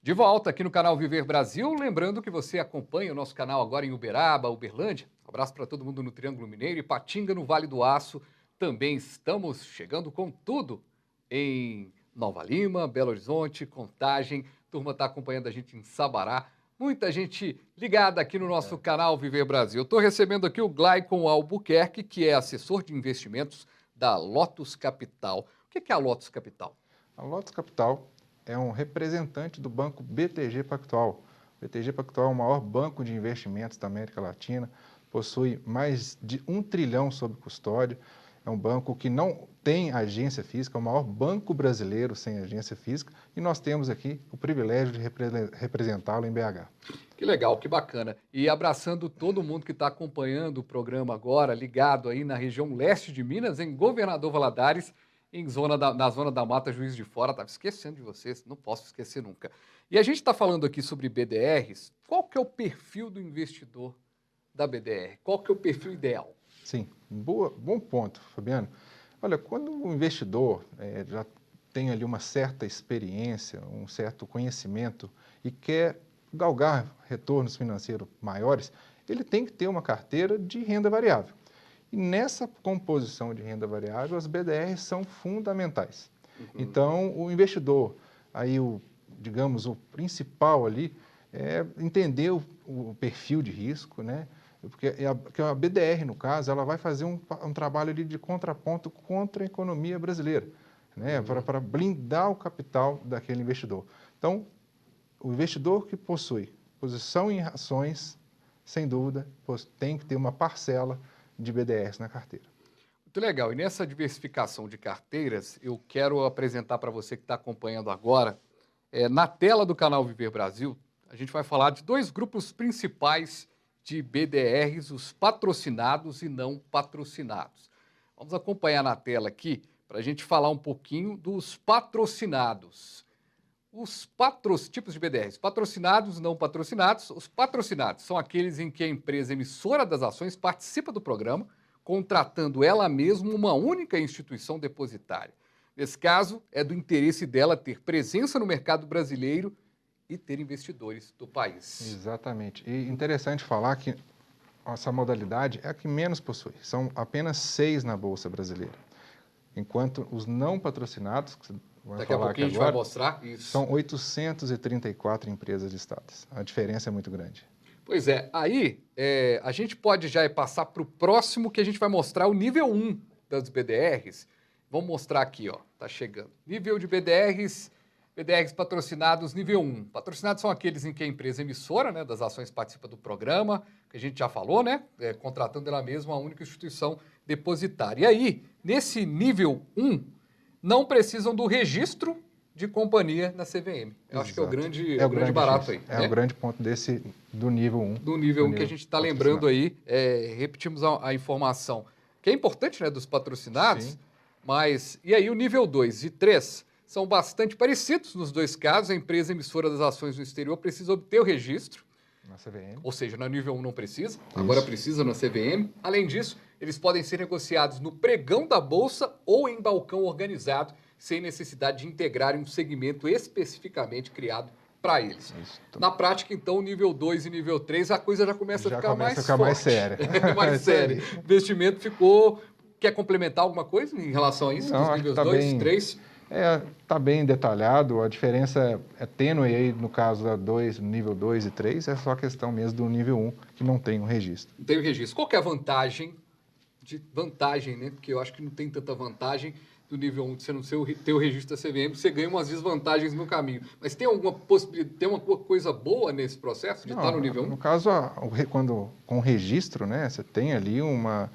De volta aqui no canal Viver Brasil, lembrando que você acompanha o nosso canal agora em Uberaba, Uberlândia. Um abraço para todo mundo no Triângulo Mineiro e Patinga, no Vale do Aço. Também estamos chegando com tudo em Nova Lima, Belo Horizonte, Contagem. A turma está acompanhando a gente em Sabará. Muita gente ligada aqui no nosso canal Viver Brasil. Estou recebendo aqui o Glaicon Albuquerque, que é assessor de investimentos da Lotus Capital. O que é a Lotus Capital? A Lotus Capital é um representante do banco BTG Pactual. O BTG Pactual é o maior banco de investimentos da América Latina, possui mais de 1 trilhão sob custódia, é um banco que não tem agência física, é o maior banco brasileiro sem agência física, e nós temos aqui o privilégio de representá-lo em BH. Que legal, que bacana. E abraçando todo mundo que está acompanhando o programa agora, ligado aí na região leste de Minas, em Governador Valadares, na zona da Mata, Juiz de Fora. Estava esquecendo de vocês, não posso esquecer nunca. E a gente está falando aqui sobre BDRs. Qual que é o perfil do investidor da BDR? Qual que é o perfil ideal? Sim, bom ponto, Fabiano. Olha, quando o investidor já tem ali uma certa experiência, um certo conhecimento e quer galgar retornos financeiros maiores, ele tem que ter uma carteira de renda variável. E nessa composição de renda variável, as BDRs são fundamentais. Então, o investidor, aí digamos, o principal ali é entender o perfil de risco, né? Porque a BDR, no caso, ela vai fazer um trabalho ali de contraponto contra a economia brasileira, né? Para blindar o capital daquele investidor. Então, o investidor que possui posição em ações, sem dúvida, tem que ter uma parcela de BDRs na carteira. Muito legal. E nessa diversificação de carteiras, eu quero apresentar para você que está acompanhando agora, na tela do canal Viver Brasil, a gente vai falar de dois grupos principais de BDRs, os patrocinados e não patrocinados. Vamos acompanhar na tela aqui para a gente falar um pouquinho dos patrocinados. Os tipos de BDRs, patrocinados, não patrocinados. Os patrocinados são aqueles em que a empresa emissora das ações participa do programa, contratando ela mesma uma única instituição depositária. Nesse caso, é do interesse dela ter presença no mercado brasileiro e ter investidores do país. Exatamente. E interessante falar que essa modalidade é a que menos possui. São apenas 6 na Bolsa Brasileira. Enquanto os não patrocinados, que daqui a pouquinho a gente vai mostrar isso, são 834 empresas listadas. A diferença é muito grande. Pois é. Aí, a gente pode já passar para o próximo, que a gente vai mostrar o nível 1 das BDRs. Vamos mostrar aqui, ó. Tá chegando. Nível de BDRs patrocinados nível 1. Patrocinados são aqueles em que a empresa emissora, né, das ações participa do programa, que a gente já falou, né? Contratando ela mesma uma única instituição depositária. E aí, nesse nível 1, não precisam do registro de companhia na CVM. Eu acho que é o grande barato aí. É o grande ponto do nível 1. Do nível 1 que a gente está lembrando aí, repetimos a informação, que é importante, né, dos patrocinados. Sim. Mas, e aí o nível 2 e 3 são bastante parecidos nos dois casos. A empresa emissora das ações no exterior precisa obter o registro. Na CVM. Ou seja, na nível 1 não precisa, agora precisa na CVM. Além disso, eles podem ser negociados no pregão da Bolsa ou em balcão organizado, sem necessidade de integrarem um segmento especificamente criado para eles. Isso. Na prática, então, nível 2 e nível 3, a coisa já começa a ficar mais forte. Mais séria. Mais séria. O investimento ficou... Quer complementar alguma coisa em relação a isso, não, dos níveis 2 e 3? Está bem detalhado, a diferença é tênue aí no caso da nível 2 e 3, é só questão mesmo do nível 1, que não tem o registro. Não tem o registro. Qual que é a vantagem, né? Porque eu acho que não tem tanta vantagem do nível 1 de você não ter o registro da CVM, você ganha umas desvantagens no caminho. Mas tem alguma possibilidade, tem uma coisa boa nesse processo de estar no nível 1? No caso, quando com o registro, né, você tem ali uma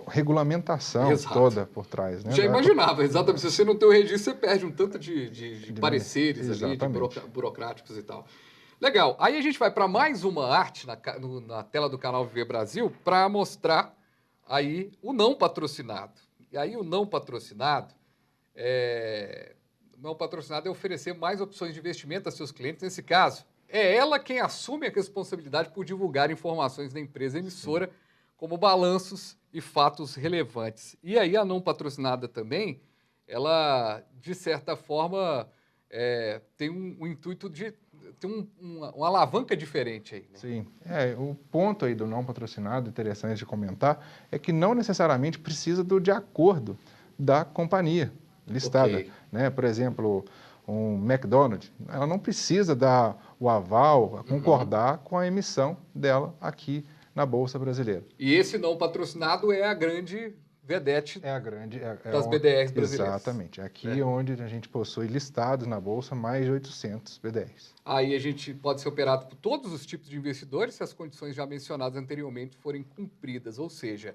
regulamentação toda por trás. Né? Já imaginava, exatamente. Se você não tem o registro, você perde um tanto de pareceres ali, de burocráticos e tal. Legal. Aí a gente vai para mais uma arte na tela do canal Viver Brasil para mostrar aí o não patrocinado. E aí o não patrocinado é oferecer mais opções de investimento a seus clientes. Nesse caso, é ela quem assume a responsabilidade por divulgar informações da empresa emissora, sim, como balanços e fatos relevantes. E aí a não patrocinada também, ela, de certa forma, tem um intuito de ter uma alavanca diferente aí, né? Sim. O ponto aí do não patrocinado, interessante de comentar, é que não necessariamente precisa de acordo da companhia listada. Ok. Né? Por exemplo, um McDonald's, ela não precisa dar o aval, concordar com a emissão dela aqui na Bolsa Brasileira. E esse não patrocinado é a grande vedete É a grande... das BDRs brasileiras. Exatamente. Aqui onde a gente possui listados na Bolsa mais de 800 BDRs. Aí a gente pode ser operado por todos os tipos de investidores se as condições já mencionadas anteriormente forem cumpridas. Ou seja,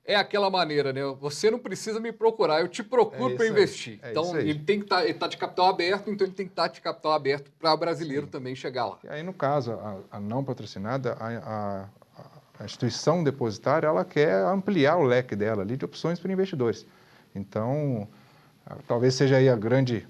é aquela maneira, né? Você não precisa me procurar, eu te procuro para investir. Então, ele tem que estar de capital aberto, então ele tem que estar de capital aberto para brasileiro também chegar lá. E aí, no caso, a não patrocinada, a instituição depositária, ela quer ampliar o leque dela ali de opções para investidores. Então, talvez seja aí a grande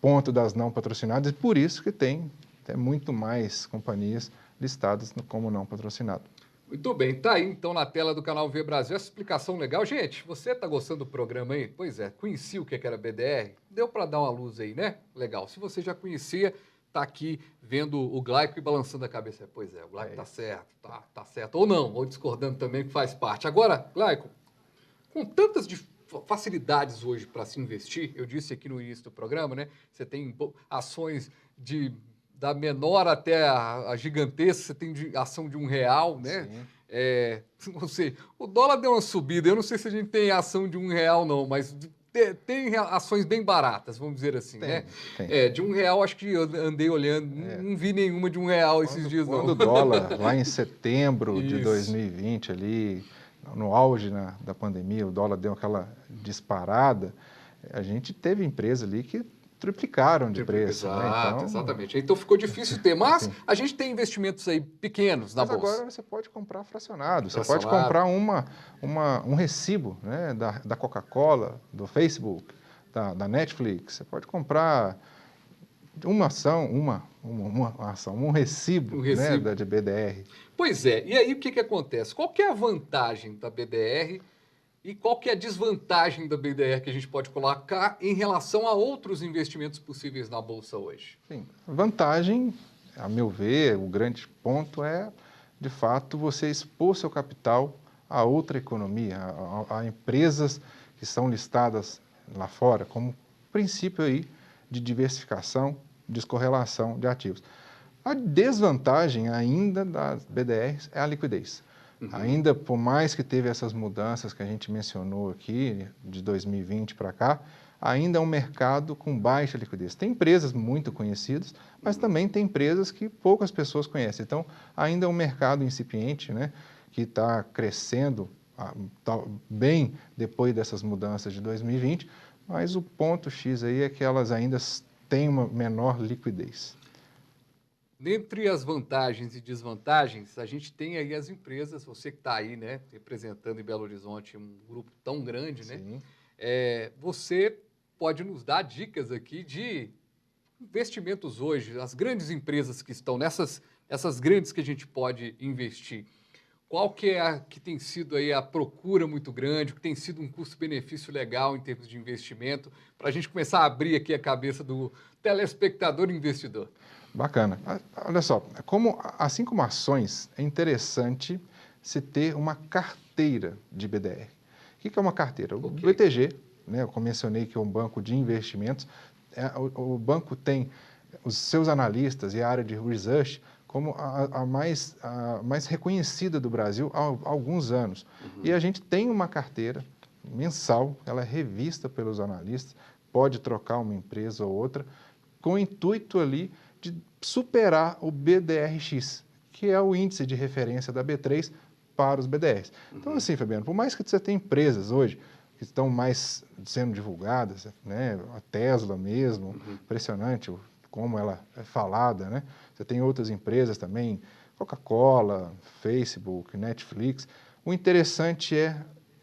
ponto das não patrocinadas, e por isso que tem muito mais companhias listadas como não patrocinado. Muito bem, tá aí então na tela do canal V Brasil essa explicação legal. Gente, você tá gostando do programa aí? Pois é, conhecia o que era BDR? Deu para dar uma luz aí, né? Legal. Se você já conhecia, tá aqui vendo o Glaico e balançando a cabeça. Pois é, o Glaico tá certo, tá certo. Ou não, ou discordando também, que faz parte. Agora, Glaico, com tantas facilidades hoje para se investir, eu disse aqui no início do programa, né? Você tem ações da menor até a gigantesca, você tem ação de R$1, né? Ou seja, o dólar deu uma subida, eu não sei se a gente tem ação de R$1 não, mas tem ações bem baratas, vamos dizer assim, né? De R$1, acho que eu andei olhando, não vi nenhuma de R$1 esses dias, não. Quando o dólar, lá em setembro de 2020, ali, no auge da pandemia, o dólar deu aquela disparada, a gente teve empresas ali que triplicaram de preço. Exato, né? Então, exatamente. Então ficou difícil ter, mas a gente tem investimentos aí pequenos na Bolsa. Mas agora você pode comprar fracionado, você pode comprar um recibo, né, da Coca-Cola, do Facebook, da Netflix, você pode comprar uma ação, um recibo, né, de BDR. Pois é, e aí o que acontece? Qual que é a vantagem da BDR e qual que é a desvantagem da BDR que a gente pode colocar em relação a outros investimentos possíveis na Bolsa hoje? Sim, vantagem, a meu ver, o grande ponto é, de fato, você expor seu capital a outra economia, a empresas que são listadas lá fora, como princípio aí de diversificação, descorrelação de ativos. A desvantagem ainda das BDRs é a liquidez. Ainda, por mais que teve essas mudanças que a gente mencionou aqui, de 2020 para cá, ainda é um mercado com baixa liquidez. Tem empresas muito conhecidas, mas também tem empresas que poucas pessoas conhecem. Então, ainda é um mercado incipiente, né, que está crescendo bem depois dessas mudanças de 2020, mas o ponto X aí é que elas ainda têm uma menor liquidez. Dentre as vantagens e desvantagens, a gente tem aí as empresas, você que está aí, né, representando em Belo Horizonte um grupo tão grande, né? Você pode nos dar dicas aqui de investimentos hoje, as grandes empresas que estão essas grandes que a gente pode investir. Qual que é a que tem sido aí a procura muito grande, que tem sido um custo-benefício legal em termos de investimento, para a gente começar a abrir aqui a cabeça do telespectador e investidor? Bacana. Olha só, assim como ações, é interessante se ter uma carteira de BDR. O que é uma carteira? O BTG, né, eu mencionei que é um banco de investimentos, o banco tem os seus analistas e a área de research como a mais reconhecida do Brasil há alguns anos. E a gente tem uma carteira mensal, ela é revista pelos analistas, pode trocar uma empresa ou outra, com o intuito ali de superar o BDRX, que é o índice de referência da B3 para os BDRs. Então, assim, Fabiano, por mais que você tenha empresas hoje que estão mais sendo divulgadas, né, a Tesla mesmo, impressionante como ela é falada, né? Você tem outras empresas também, Coca-Cola, Facebook, Netflix. O interessante é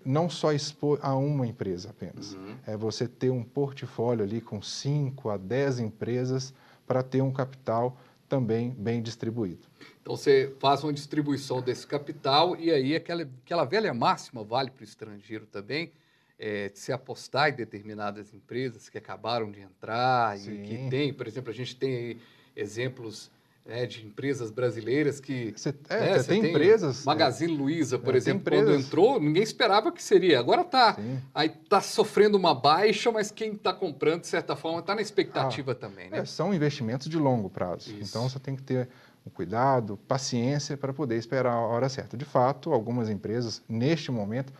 não só expor a uma empresa apenas, é você ter um portfólio ali com 5 a 10 empresas para ter um capital também bem distribuído. Então, você faz uma distribuição desse capital e aí aquela velha máxima vale para o estrangeiro também, de se apostar em determinadas empresas que acabaram de entrar e que Sim. tem, por exemplo, a gente tem aí exemplos, né, de empresas brasileiras que, Você né, você tem empresas... Magazine Luiza, por tem exemplo, quando empresas... entrou, ninguém esperava que seria. Agora Sim. aí tá sofrendo uma baixa, mas quem está comprando, de certa forma, está na Ah, expectativa também, né? são investimentos de longo prazo. Isso. Então, você tem que ter um cuidado, paciência para poder esperar a hora certa. De fato, algumas empresas, neste momento,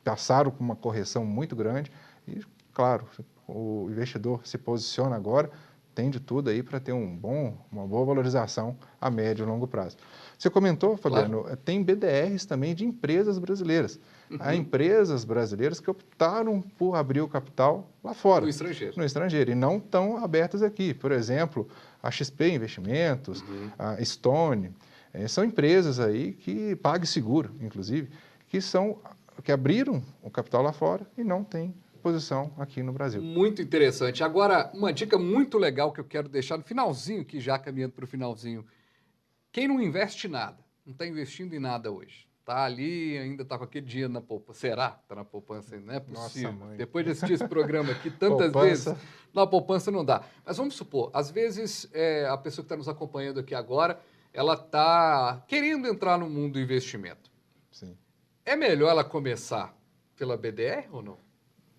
passaram por uma correção muito grande e, claro, o investidor se posiciona agora, tem de tudo aí para ter uma boa valorização a médio e longo prazo. Você comentou, Fabiano, Claro. tem BDRs também de empresas brasileiras. Há empresas brasileiras que optaram por abrir o capital lá fora, No estrangeiro. e não estão abertas aqui. Por exemplo, a XP Investimentos, a Stone, são empresas aí que PagSeguro, inclusive, que abriram o capital lá fora e não têm posição aqui no Brasil. Muito interessante. Agora, uma dica muito legal que eu quero deixar no finalzinho, aqui já caminhando para o finalzinho. Quem não investe nada, não está investindo em nada hoje, está ali, ainda está com aquele dinheiro na poupança. Será? Está na poupança? Não é possível. Nossa, mãe. Depois de assistir esse programa aqui tantas Poupança. vezes, na poupança não dá. Mas vamos supor, às vezes a pessoa que está nos acompanhando aqui agora, ela está querendo entrar no mundo do investimento. Sim. É melhor ela começar pela BDR ou não?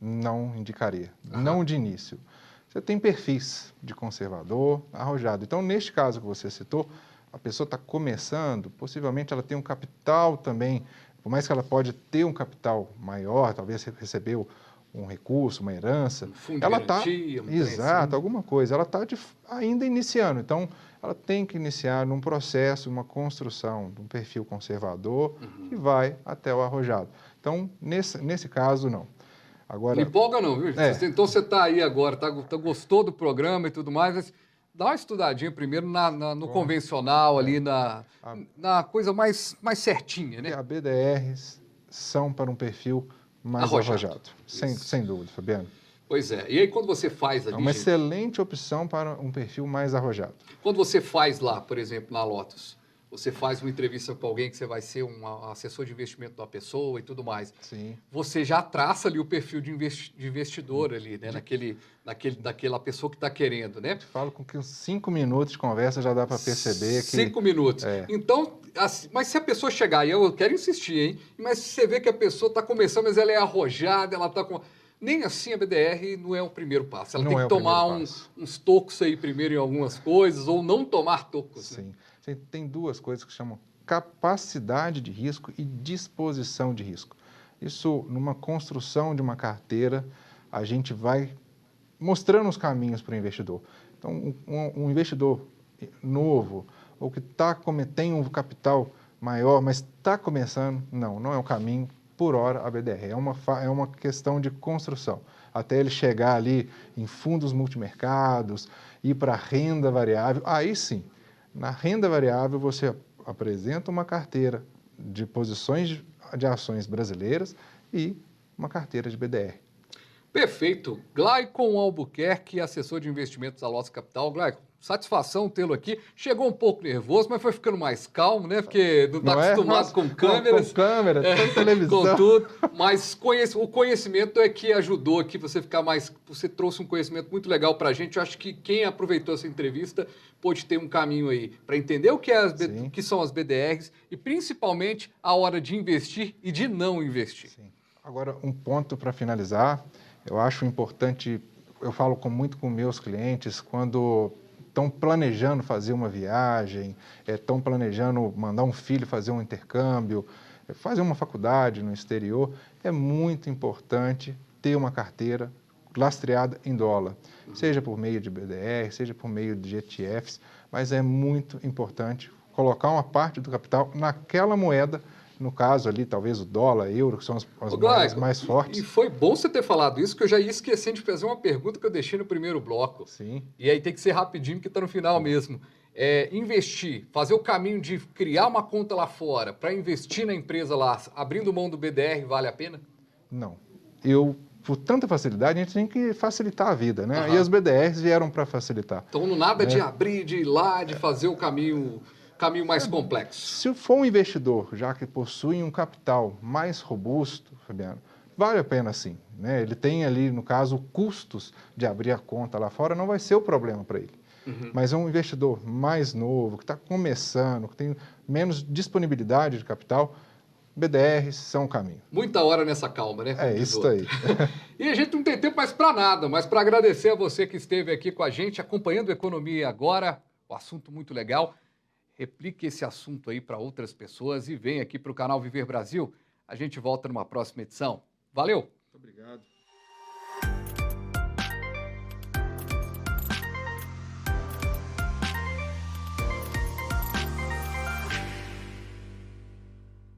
Não indicaria, não de início. Você tem perfis de conservador, arrojado. Então, neste caso que você citou, a pessoa está começando, possivelmente ela tem um capital também, por mais que ela pode ter um capital maior, talvez recebeu um recurso, uma herança, fundo de ela está, garantia, exato, alguma coisa, ela está ainda iniciando. Então, ela tem que iniciar num processo, uma construção de um perfil conservador que vai até o arrojado. Então, nesse caso, não. Agora, não empolga não, viu? Então você está aí agora, gostou do programa e tudo mais, mas dá uma estudadinha primeiro no convencional, ali na coisa mais certinha, né? A BDRs são para um perfil mais arrojado. Sem dúvida, Fabiano. Pois é. E aí quando você faz ali... É uma excelente opção para um perfil mais arrojado. Quando você faz lá, por exemplo, na Lotus, você faz uma entrevista com alguém que você vai ser um assessor de investimento da pessoa e tudo mais. Sim. Você já traça ali o perfil de investidor ali, né? Daquela pessoa que está querendo, né? Eu te falo com que uns 5 minutos de conversa já dá para perceber que... 5 minutos. Então, assim, mas se a pessoa chegar, e eu quero insistir, hein? Mas se você vê que a pessoa está começando, mas ela é arrojada, ela está com... Nem assim a BDR não é o primeiro passo. Ela tem que tomar uns tocos aí primeiro em algumas coisas, ou não tomar tocos. Sim. Né? Tem duas coisas que chamam capacidade de risco e disposição de risco. Isso, numa construção de uma carteira, a gente vai mostrando os caminhos para o investidor. Então, um investidor novo, ou que tem um capital maior, mas está começando, não é o caminho. Por hora, a BDR. É uma questão de construção. Até ele chegar ali em fundos multimercados, ir para a renda variável. Aí sim, na renda variável você apresenta uma carteira de posições de ações brasileiras e uma carteira de BDR. Perfeito. Glaicon Albuquerque, assessor de investimentos da Lotus Capital. Glaicon, satisfação tê-lo aqui. Chegou um pouco nervoso, mas foi ficando mais calmo, né? Porque não está acostumado com câmeras. Com câmera, com televisão. Com tudo. Mas o conhecimento é que ajudou aqui você ficar mais... Você trouxe um conhecimento muito legal para a gente. Eu acho que quem aproveitou essa entrevista pôde ter um caminho aí para entender o que são as BDRs e principalmente a hora de investir e de não investir. Sim. Agora, um ponto para finalizar. Eu acho importante, eu falo muito com meus clientes, quando estão planejando fazer uma viagem, estão planejando mandar um filho fazer um intercâmbio, fazer uma faculdade no exterior, é muito importante ter uma carteira lastreada em dólar, seja por meio de BDR, seja por meio de ETFs, mas é muito importante colocar uma parte do capital naquela moeda. No caso ali, talvez o dólar, euro, que são as moedas mais fortes. E foi bom você ter falado isso, que eu já ia esquecendo de fazer uma pergunta que eu deixei no primeiro bloco. Sim. E aí tem que ser rapidinho, porque está no final mesmo. Investir, fazer o caminho de criar uma conta lá fora para investir na empresa lá, abrindo mão do BDR, vale a pena? Não. Por tanta facilidade, a gente tem que facilitar a vida, né? E as BDRs vieram para facilitar. Então, nada de abrir, de ir lá, de fazer o caminho mais complexo. Se for um investidor, já que possui um capital mais robusto, Fabiano, vale a pena sim, né? Ele tem ali, no caso, custos de abrir a conta lá fora, não vai ser o problema para ele. Mas é um investidor mais novo, que está começando, que tem menos disponibilidade de capital, BDRs são o caminho. Muita hora nessa calma, né? É isso aí. E a gente não tem tempo mais para nada, mas para agradecer a você que esteve aqui com a gente, acompanhando a Economia Agora, um assunto muito legal. Replique esse assunto aí para outras pessoas e vem aqui para o canal Viver Brasil. A gente volta numa próxima edição. Valeu! Muito obrigado.